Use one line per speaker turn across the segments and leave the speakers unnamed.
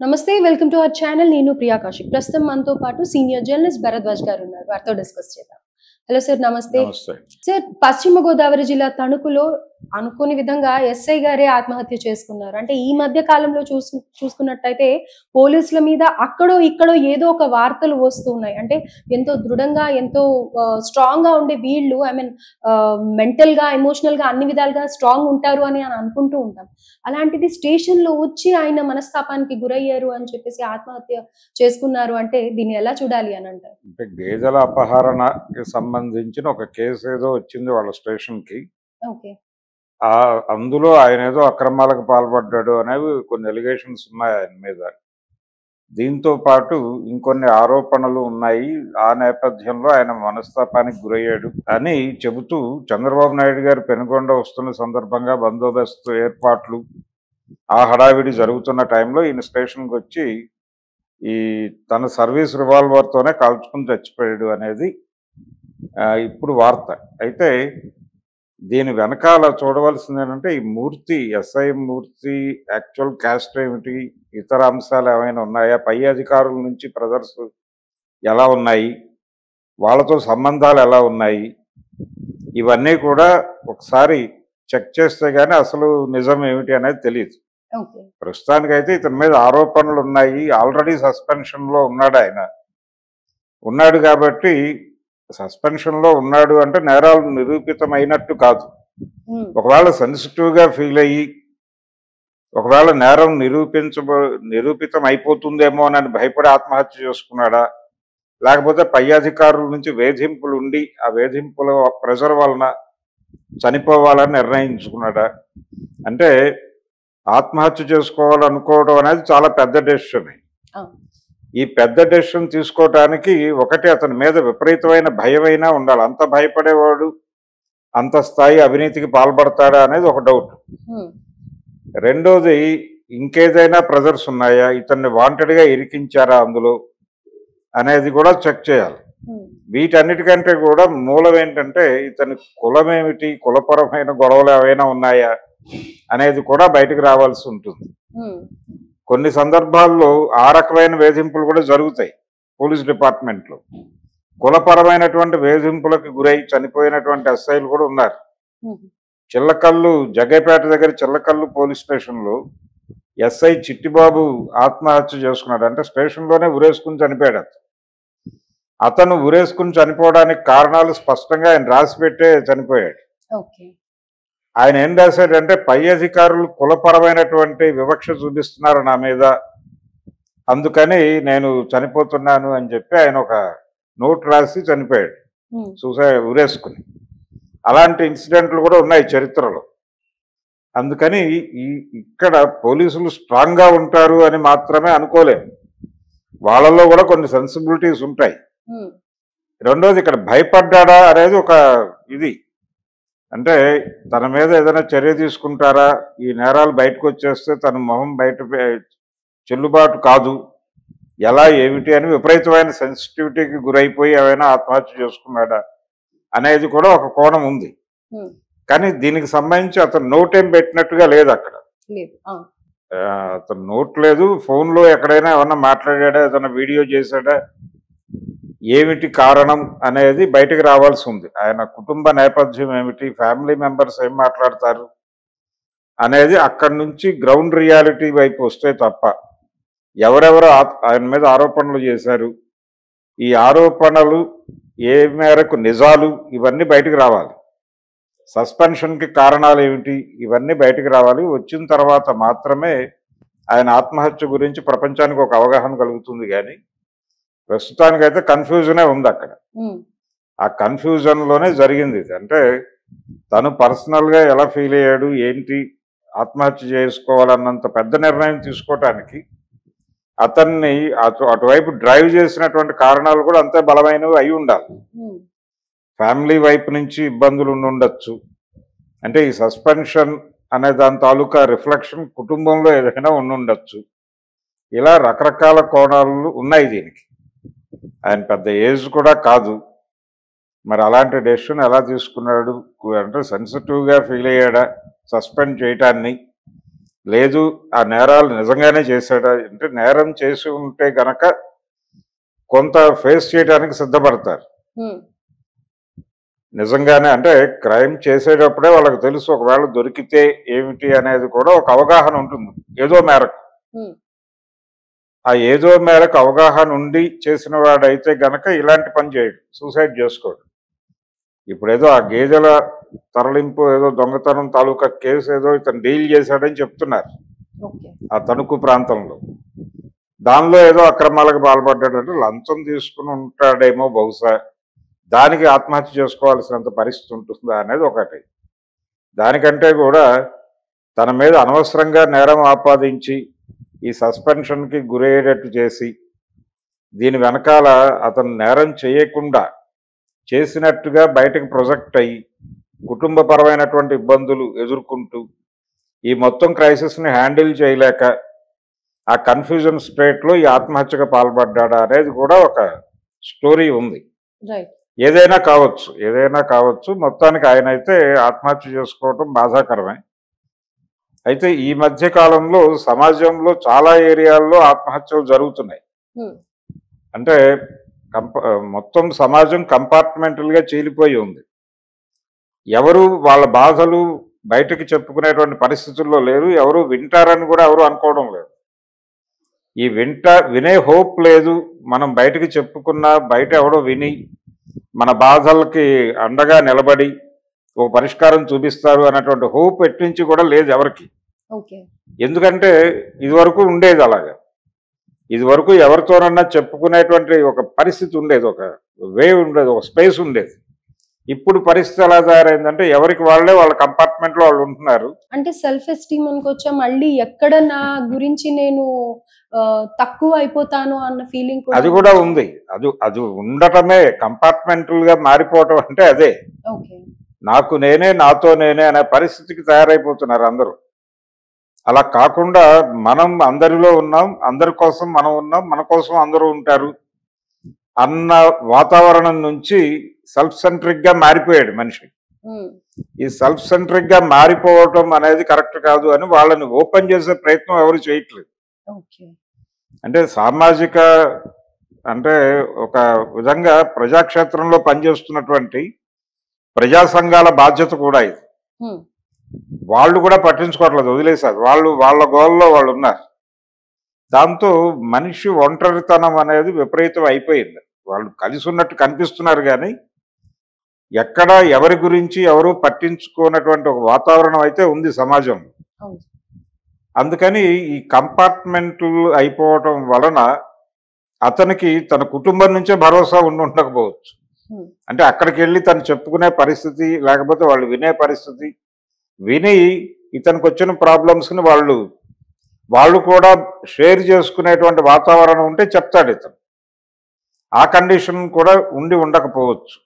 నమస్తే welcome to our channel. నేను ప్రియా కౌశిక్. ప్రస్తుతం మనతో పాటు సీనియర్ జర్నలిస్ట్ భరద్వాజ్ గారు ఉన్నారు. వారితో డిస్కస్ చేద్దాం. హలో సార్, నమస్తే. సార్, పశ్చిమ గోదావరి జిల్లా తణుకులో అనుకోని విధంగా ఎస్ఐ గారే ఆత్మహత్య చేసుకున్నారు. అంటే ఈ మధ్య కాలంలో చూసుకున్నట్టయితే పోలీసుల మీద అక్కడో ఇక్కడో ఏదో ఒక వార్తలు వస్తున్నాయి. అంటే ఎంతో దృఢంగా ఎంతో స్ట్రాంగ్ గా ఉండే వీళ్ళు మెంటల్ గా ఎమోషనల్ గా అన్ని విధాలుగా స్ట్రాంగ్ ఉంటారు అని అనుకుంటూ ఉంటాం. అలాంటిది స్టేషన్ లో వచ్చి ఆయన మనస్తాపానికి గురయ్యారు అని చెప్పేసి ఆత్మహత్య చేసుకున్నారు అంటే దీన్ని ఎలా చూడాలి అని అంటారు?
అంటే గేదెల అపహరణకి సంబంధించిన ఒక కేసు ఏదో వచ్చింది వాళ్ళ స్టేషన్ కి.
ఓకే.
అందులో ఆయన ఏదో అక్రమాలకు పాల్పడ్డాడు అనేవి కొన్ని ఎలిగేషన్స్ ఉన్నాయి ఆయన మీద. దీంతో పాటు ఇంకొన్ని ఆరోపణలు ఉన్నాయి. ఆ నేపథ్యంలో ఆయన మనస్తాపానికి గురయ్యాడు అని చెబుతూ చంద్రబాబు నాయుడు గారు పెనుగొండ వస్తున్న సందర్భంగా బందోబస్తు ఏర్పాట్లు ఆ హడావిడి జరుగుతున్న టైంలో ఈయన స్టేషన్కి వచ్చి ఈ తన సర్వీస్ రివాల్వర్తోనే కాల్చుకుని చచ్చిపోయాడు అనేది ఇప్పుడు వార్త. అయితే దీని వెనకాల చూడవలసింది ఏంటంటే ఈ మూర్తి, ఎస్ఐ మూర్తి యాక్చువల్ క్యాస్ట్ ఏమిటి, ఇతర అంశాలు ఏమైనా ఉన్నాయా, పై అధికారుల నుంచి ప్రెజర్స్ ఎలా ఉన్నాయి, వాళ్ళతో సంబంధాలు ఎలా ఉన్నాయి, ఇవన్నీ కూడా ఒకసారి చెక్ చేస్తే కానీ అసలు నిజం ఏమిటి అనేది తెలియదు. ప్రస్తుతానికైతే ఇతని మీద ఆరోపణలు ఉన్నాయి. ఆల్రెడీ సస్పెన్షన్లో ఉన్నాడు ఆయన. ఉన్నాడు కాబట్టి సస్పెన్షన్లో ఉన్నాడు అంటే నేరాలు నిరూపితమైనట్టు కాదు. ఒకవేళ సెన్సిటివ్గా ఫీల్ అయ్యి ఒకవేళ నేరం నిరూపితం అయిపోతుందేమో అని భయపడి ఆత్మహత్య చేసుకున్నాడా, లేకపోతే పై అధికారుల నుంచి వేధింపులు ఉండి ఆ వేధింపుల ప్రెజర్ వలన చనిపోవాలని నిర్ణయించుకున్నాడా? అంటే ఆత్మహత్య చేసుకోవాలనుకోవడం అనేది చాలా పెద్ద డెసిషన్. ఈ పెద్ద డెసిషన్ తీసుకోవటానికి ఒకటి అతని మీద విపరీతమైన భయమైనా ఉండాలి. అంత భయపడేవాడు అంత స్థాయి అవినీతికి పాల్పడతాడా అనేది ఒక డౌట్. రెండోది, ఇంకేదైనా ప్రెజర్స్ ఉన్నాయా, ఇతన్ని వాంటెడ్గా ఇరికించారా అందులో అనేది కూడా చెక్ చేయాలి. వీటన్నిటికంటే కూడా మూలం ఏంటంటే ఇతని కులం ఏమిటి, కులపరమైన గొడవలు ఏవైనా ఉన్నాయా అనేది కూడా బయటకు రావాల్సి ఉంటుంది. కొన్ని సందర్భాల్లో ఆ రకమైన వేధింపులు కూడా జరుగుతాయి పోలీస్ డిపార్ట్మెంట్లో. కులపరమైనటువంటి వేధింపులకు గురై చనిపోయినటువంటి ఎస్ఐలు కూడా ఉన్నారు. చిల్లకల్లు, జగ్గైపేట దగ్గర చిల్లకల్లు పోలీస్ స్టేషన్లో ఎస్ఐ చిట్టిబాబు ఆత్మహత్య చేసుకున్నాడు. అంటే స్టేషన్లోనే ఉరేసుకుని చనిపోయాడు. అతను ఉరేసుకుని చనిపోవడానికి కారణాలు స్పష్టంగా ఆయన రాసిపెట్టే చనిపోయాడు. ఆయన ఏం రాశాడంటే పై అధికారులు కులపరమైనటువంటి వివక్ష చూపిస్తున్నారు నా మీద, అందుకని నేను చనిపోతున్నాను అని చెప్పి ఆయన ఒక నోట్ రాసి చనిపోయాడు, ఉరేసుకుని. అలాంటి ఇన్సిడెంట్లు కూడా ఉన్నాయి చరిత్రలో. అందుకని ఇక్కడ పోలీసులు స్ట్రాంగ్గా ఉంటారు అని మాత్రమే అనుకోలేము. వాళ్ళలో కూడా కొన్ని సెన్సిబిలిటీస్ ఉంటాయి. రెండోది, ఇక్కడ భయపడ్డా అనేది ఒక ఇది. అంటే తన మీద ఏదైనా చర్య తీసుకుంటారా, ఈ నేరాలు బయటకు వచ్చేస్తే తన మొహం బయట చెల్లుబాటు కాదు, ఎలా ఏమిటి అని విపరీతమైన సెన్సిటివిటీకి గురైపోయి ఏమైనా ఆత్మహత్య చేసుకున్నాడా అనేది కూడా ఒక కోణం ఉంది. కానీ దీనికి సంబంధించి అతను నోట్ ఏం పెట్టినట్టుగా లేదు అక్కడ. అతను నోట్ లేదు. ఫోన్లో ఎక్కడైనా ఏమన్నా మాట్లాడా, ఏదైనా వీడియో చేశాడా, ఏమిటి కారణం అనేది బయటకు రావాల్సి ఉంది. ఆయన కుటుంబ నేపథ్యం ఏమిటి, ఫ్యామిలీ మెంబర్స్ ఏం మాట్లాడతారు అనేది అక్కడి నుంచి గ్రౌండ్ రియాలిటీ వైపు వస్తే తప్ప ఎవరెవరు ఆయన మీద ఆరోపణలు చేశారు, ఈ ఆరోపణలు ఏ మేరకు నిజాలు, ఇవన్నీ బయటకు రావాలి. సస్పెన్షన్కి కారణాలు ఏమిటి, ఇవన్నీ బయటకు రావాలి. వచ్చిన తర్వాత మాత్రమే ఆయన ఆత్మహత్య గురించి ప్రపంచానికి ఒక అవగాహన కలుగుతుంది. కానీ ప్రస్తుతానికైతే కన్ఫ్యూజనే ఉంది అక్కడ. ఆ కన్ఫ్యూజన్లోనే జరిగింది ఇది. అంటే తను పర్సనల్గా ఎలా ఫీల్ అయ్యాడు, ఏంటి, ఆత్మహత్య చేసుకోవాలన్నంత పెద్ద నిర్ణయం తీసుకోవటానికి అతన్ని అటువైపు డ్రైవ్ చేసినటువంటి కారణాలు కూడా అంతే బలమైనవి అయి ఉండాలి. ఫ్యామిలీ వైపు నుంచి ఇబ్బందులు ఉండొచ్చు. అంటే ఈ సస్పెన్షన్ అనే దాని తాలూకా రిఫ్లెక్షన్ కుటుంబంలో ఏదైనా ఉండొచ్చు. ఇలా రకరకాల కోణాలు ఉన్నాయి దీనికి. ఆయన పెద్ద ఏజ్ కూడా కాదు. మరి అలాంటి డెసిషన్ ఎలా తీసుకున్నాడు అంటే సెన్సిటివ్గా ఫీల్ అయ్యాడా సస్పెండ్ చేయటాన్ని, లేదు ఆ నేరాలు నిజంగానే చేశాడా అంటే, నేరం చేసి ఉంటే గనక కొంత ఫేస్ చేయడానికి సిద్ధపడతారు.
ఉమ్,
నిజంగానే అంటే క్రైమ్ చేసేటప్పుడే వాళ్ళకి తెలుసు ఒకవేళ దొరికితే ఏమిటి అనేది కూడా ఒక అవగాహన ఉంటుంది ఏదో మేరకు.
ఉమ్,
ఆ ఏదో మేరకు అవగాహన ఉండి చేసిన వాడైతే గనక ఇలాంటి పని చేయడు, సూసైడ్ చేసుకోడు. ఇప్పుడేదో ఆ గేదెల తరలింపు ఏదో దొంగతనం తాలూకా కేసు ఏదో ఇతను డీల్ చేశాడని చెప్తున్నారు
ఓకే.
ఆ తణుకు ప్రాంతంలో. దానిలో ఏదో అక్రమాలకు పాల్పడ్డాడంటే లంచం తీసుకుని ఉంటాడేమో బహుశా, దానికి ఆత్మహత్య చేసుకోవాల్సినంత పరిస్థితి ఉంటుందా అనేది ఒకటి. దానికంటే కూడా తన మీద అనవసరంగా నేరం ఆపాదించి ఈ సస్పెన్షన్కి గురయ్యేటట్టు చేసి దీని వెనకాల అతను నేరం చేయకుండా చేసినట్టుగా బయటకు ప్రొజెక్ట్ అయ్యి కుటుంబపరమైనటువంటి ఇబ్బందులు ఎదుర్కొంటూ ఈ మొత్తం క్రైసిస్ని హ్యాండిల్ చేయలేక ఆ కన్ఫ్యూజన్ స్టేట్లో ఈ ఆత్మహత్యకు పాల్పడ్డాడా అనేది కూడా ఒక స్టోరీ ఉంది.
రైట్.
ఏదైనా కావచ్చు, ఏదైనా కావచ్చు. మొత్తానికి ఆయన అయితే ఆత్మహత్య చేసుకోవటం బాధాకరమే. అయితే ఈ మధ్య కాలంలో సమాజంలో చాలా ఏరియాల్లో ఆత్మహత్యలు జరుగుతున్నాయి.
ఉమ్,
అంటే మొత్తం సమాజం కంపార్ట్మెంటల్గా చీలిపోయి ఉంది. ఎవరు వాళ్ళ బాధలు బయటకు చెప్పుకునేటువంటి పరిస్థితుల్లో లేరు, ఎవరు వింటారని కూడా ఎవరు అనుకోవడం లేదు. ఈ వినే హోప్ లేదు. మనం బయటకు చెప్పుకున్నా బయట ఎవడో విని మన బాధలకి అండగా నిలబడి ఒక పరిష్కారం చూపిస్తారు అన్నటువంటి హోప్ ఎట్నుంచి కూడా లేదు ఎవరికి.
ఓకే.
ఎందుకంటే ఇదివరకు ఉండేది అలాగా, ఇదివరకు ఎవరితోనన్నా చెప్పుకునేటువంటి ఒక పరిస్థితి ఉండేది, ఒక వే ఉండేది, ఒక స్పేస్ ఉండేది. ఇప్పుడు పరిస్థితి ఎలా తయారైందంటే ఎవరికి వాళ్ళే వాళ్ళ కంపార్ట్మెంట్లో వాళ్ళు ఉంటున్నారు.
అంటే సెల్ఫ్ ఎస్టీమ్ అనుకోవచ్చా? మళ్ళీ ఎక్కడ నా గురించి నేను తక్కువ అయిపోతాను అన్న ఫీలింగ్
అది కూడా ఉంది. అది ఉండటమే కంపార్ట్మెంటల్ గా మారిపోవటం అంటే అదే.
ఓకే.
నాకు నేనే, నాతో నేనే అనే పరిస్థితికి తయారైపోతున్నారు అందరూ. అలా కాకుండా మనం అందరిలో ఉన్నాం, అందరి కోసం మనం ఉన్నాం, మన కోసం అందరూ ఉంటారు అన్న వాతావరణం నుంచి సెల్ఫ్ సెంట్రిక్ గా మారిపోయాడు మనిషి.
ఉమ్,
ఈ సెల్ఫ్ సెంట్రిక్ గా మారిపోవటం అనేది కరెక్ట్ కాదు అని వాళ్ళని ఓపెన్ చేసే ప్రయత్నం ఎవరు చేయట్లేదు.
ఓకే.
అంటే సామాజిక, అంటే ఒక విధంగా ప్రజాక్షేత్రంలో పనిచేస్తున్నటువంటి ప్రజా సంఘాల బాధ్యత కూడా ఇది.
ఉమ్,
వాళ్ళు కూడా పట్టించుకోవట్లేదు, వదిలేశారు. వాళ్ళు వాళ్ళ గోల్లో వాళ్ళు ఉన్నారు. దాంతో మనిషి ఒంటరితనం అనేది విపరీతం అయిపోయింది. వాళ్ళు కలిసి ఉన్నట్టు కనిపిస్తున్నారు కానీ ఎక్కడ ఎవరి గురించి ఎవరు పట్టించుకోనటువంటి ఒక వాతావరణం అయితే ఉంది సమాజంలో.
అవును.
అందుకని ఈ కంపార్ట్మెంట్లు అయిపోవటం వలన అతనికి తన కుటుంబం నుంచే భరోసా ఉండకపోవచ్చు.
ఉమ్,
అంటే అక్కడికి వెళ్ళి తను చెప్పుకునే పరిస్థితి, లేకపోతే వాళ్ళు వినే పరిస్థితి, విని ఇతనికి వచ్చిన ప్రాబ్లమ్స్ని వాళ్ళు కూడా షేర్ చేసుకునేటువంటి వాతావరణం ఉంటే చెప్తాడు ఇతను. ఆ కండిషన్ కూడా ఉండి ఉండకపోవచ్చు.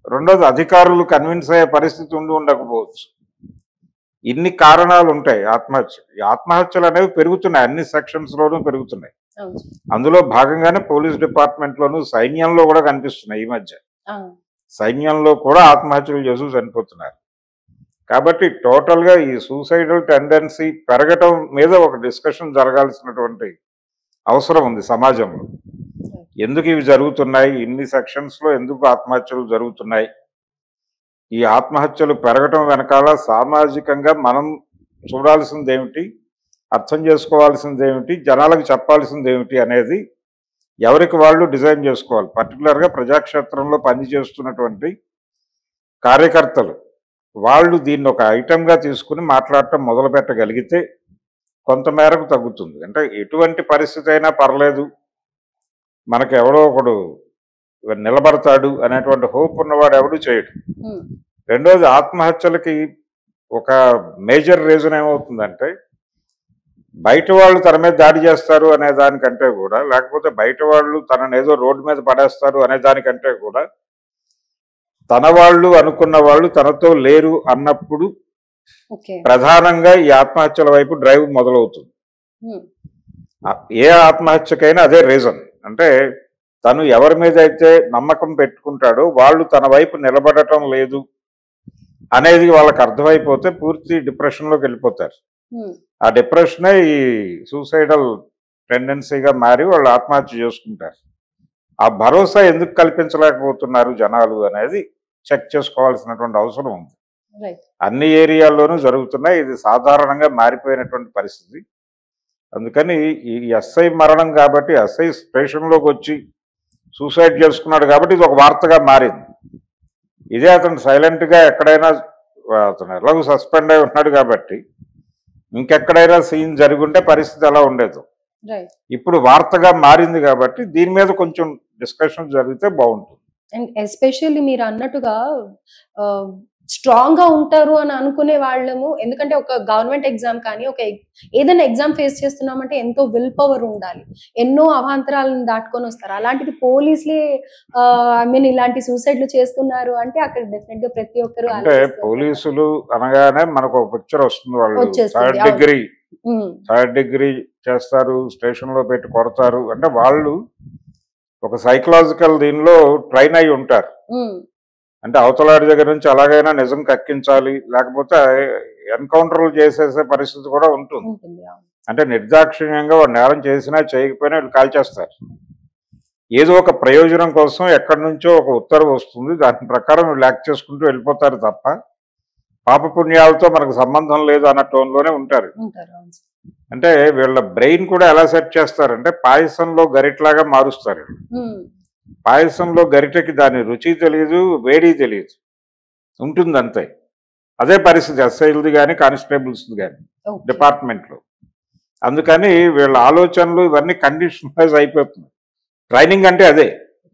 రెండోది అధికారులు కన్విన్స్ అయ్యే పరిస్థితి ఉండి ఉండకపోవచ్చు. ఇన్ని కారణాలు ఉంటాయి ఈ ఆత్మహత్యలు అనేవి పెరుగుతున్నాయి, అన్ని సెక్షన్స్లోనూ పెరుగుతున్నాయి.
అవును.
అందులో భాగంగానే పోలీస్ డిపార్ట్మెంట్లోనూ సైన్యంలో కూడా కనిపిస్తున్నాయి ఈ మధ్య. సైన్యంలో కూడా ఆత్మహత్యలు చేసి చనిపోతున్నారు. కాబట్టి టోటల్గా ఈ సూసైడల్ టెండెన్సీ పెరగటం మీద ఒక డిస్కషన్ జరగాల్సినటువంటి అవసరం ఉంది సమాజంలో. ఎందుకు ఇవి జరుగుతున్నాయి, ఇన్ని సెక్షన్స్లో ఎందుకు ఆత్మహత్యలు జరుగుతున్నాయి, ఈ ఆత్మహత్యలు పెరగటం వెనకాల సామాజికంగా మనం చూడాల్సింది ఏమిటి, అర్థం చేసుకోవాల్సింది ఏమిటి, జనాలకు చెప్పాల్సింది ఏమిటి అనేది ఎవరికి వాళ్ళు డిజైన్ చేసుకోవాలి. పర్టికులర్గా ప్రజాక్షేత్రంలో పనిచేస్తున్నటువంటి కార్యకర్తలు వాళ్ళు దీన్ని ఒక ఐటెంగా తీసుకుని మాట్లాడటం మొదలు పెట్టగలిగితే కొంతమేరకు తగ్గుతుంది. అంటే ఎటువంటి పరిస్థితి అయినా పర్లేదు, మనకు ఎవడో ఒకడు నిలబడతాడు అనేటువంటి హోప్ ఉన్నవాడు ఎవడు చేయడు. రెండోది ఆత్మహత్యలకి ఒక మేజర్ రీజన్ ఏమవుతుందంటే బయట వాళ్ళు తన మీద దాడి చేస్తారు అనే దానికంటే కూడా, లేకపోతే బయట వాళ్ళు తనని ఏదో రోడ్డు మీద పడేస్తారు అనే దానికంటే కూడా తన వాళ్ళు అనుకున్న వాళ్ళు తనతో లేరు అన్నప్పుడు ప్రధానంగా ఈ ఆత్మహత్యల వైపు డ్రైవ్ మొదలవుతుంది. ఏ ఆత్మహత్యకైనా అదే రీజన్. అంటే తను ఎవరి మీద అయితే నమ్మకం పెట్టుకుంటాడో వాళ్ళు తన వైపు నిలబడటం లేదు అనేది వాళ్ళకి అర్థమైపోతే పూర్తి డిప్రెషన్లోకి వెళ్ళిపోతారు. ఆ డిప్రెషనే ఈ సూసైడల్ టెండెన్సీగా మారి వాళ్ళు ఆత్మహత్య చేసుకుంటారు. ఆ భరోసా ఎందుకు కల్పించలేకపోతున్నారు జనాలు అనేది చెక్ చేసుకోవాల్సినటువంటి అవసరం ఉంది. అన్ని ఏరియాల్లోనూ జరుగుతున్నాయి. ఇది సాధారణంగా మారిపోయినటువంటి పరిస్థితి. అందుకని ఈ ఎస్ఐ మరణం కాబట్టి, ఎస్ఐ స్టేషన్లోకి వచ్చి సూసైడ్ చేసుకున్నాడు కాబట్టి ఇది ఒక వార్తగా మారింది. ఇదే అతను సైలెంట్గా ఎక్కడైనా, అతను ఎలాగో సస్పెండ్ అయి ఉన్నాడు కాబట్టి ఇంకెక్కడైనా సీన్ జరుగుంటే పరిస్థితి ఎలా ఉండేది. ఇప్పుడు వార్తగా మారింది కాబట్టి దీని మీద కొంచెం డిస్కషన్ జరిగితే బాగుంటుంది.
అండ్ ఎస్పెషల్లీ మీరు అన్నట్టుగా స్ట్రాంగ్ గా ఉంటారు అని అనుకునే వాళ్ళము, ఎందుకంటే ఒక గవర్నమెంట్ ఎగ్జామ్ కానీ ఒక ఏదైనా ఎగ్జామ్ ఫేస్ చేస్తున్నామంటే ఎంతో విల్ పవర్ ఉండాలి, ఎన్నో అవాంతరాలను దాటుకొని వస్తారు. అలాంటిది పోలీసులే ఐ మీన్ ఇలాంటి సూసైడ్లు చేస్తున్నారు అంటే అక్కడ డెఫినెట్ గా ప్రతి ఒక్కరు
అంటే పోలీసులు అనగానే మనకు ఒక పిక్చర్ వస్తుంది, వాళ్ళు థర్డ్ డిగ్రీ చేస్తారు, స్టేషన్ లో పెట్టి కొడతారు అంటే వాళ్ళు ఒక సైకలాజికల్ దీనిలో ట్రైన్ అయి ఉంటారు. అంటే అవతలాడి దగ్గర నుంచి అలాగైనా నిజం కక్కించాలి, లేకపోతే ఎన్కౌంటర్లు చేసేసే పరిస్థితి కూడా ఉంటుంది. అంటే నిర్దాక్షిణ్యంగా వాడు నేరం చేసినా చేయకపోయినా వీళ్ళు కాల్చేస్తారు. ఏదో ఒక ప్రయోజనం కోసం ఎక్కడి నుంచో ఒక ఉత్తర్వు వస్తుంది, దాని ప్రకారం వీళ్ళు యాక్ట్ చేసుకుంటూ వెళ్ళిపోతారు తప్ప పాపపుణ్యాలతో మనకు సంబంధం లేదు అన్న టోన్లోనే ఉంటారు. అంటే వీళ్ళ బ్రెయిన్ కూడా ఎలా సెట్ చేస్తారంటే పాయసంలో గరిట్లాగా మారుస్తారు. పాయసంలో గరిటెకి దాని రుచి తెలియదు, వేడి తెలియదు, ఉంటుంది అంతే. అదే పరిస్థితి ఎస్ఐలది కానీ కానిస్టేబుల్స్ది కానీ డిపార్ట్మెంట్లో. అందుకని వీళ్ళ ఆలోచనలు ఇవన్నీ కండిషన్ వైజ్ అయిపోతుంది. ట్రైనింగ్ అంటే అదే,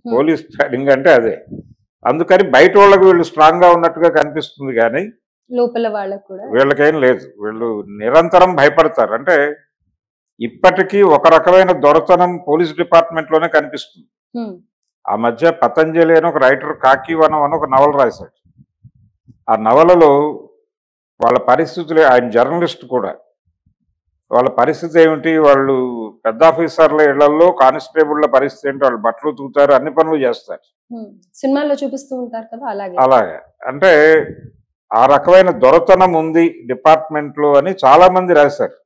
పోలీస్ ట్రైనింగ్ అంటే అదే. అందుకని బయట వాళ్ళకి వీళ్ళు స్ట్రాంగ్గా ఉన్నట్టుగా కనిపిస్తుంది కానీ
లోపల వాళ్ళకు కూడా
వీళ్ళకేం లేదు. వీళ్ళు నిరంతరం భయపడతారు. అంటే ఇప్పటికీ ఒక రకమైన దొరతనం పోలీస్ డిపార్ట్మెంట్లోనే కనిపిస్తుంది. ఆ మధ్య పతంజలి అని ఒక రైటర్ కాకివనం అని ఒక నవల రాశాడు. ఆ నవలలో వాళ్ళ పరిస్థితులు, ఆయన జర్నలిస్ట్ కూడా, వాళ్ళ పరిస్థితి ఏమిటి, వాళ్ళు పెద్ద ఆఫీసర్ల ఇళ్లలో కానిస్టేబుళ్ల పరిస్థితి ఏంటి, వాళ్ళు బట్టలు తూగుతారు, అన్ని పనులు చేస్తారు.
సినిమాల్లో చూపిస్తూ ఉంటారు కదా,
అలాగే. అంటే ఆ రకమైన దొరతనం ఉంది డిపార్ట్మెంట్లో అని చాలా మంది రాశారు.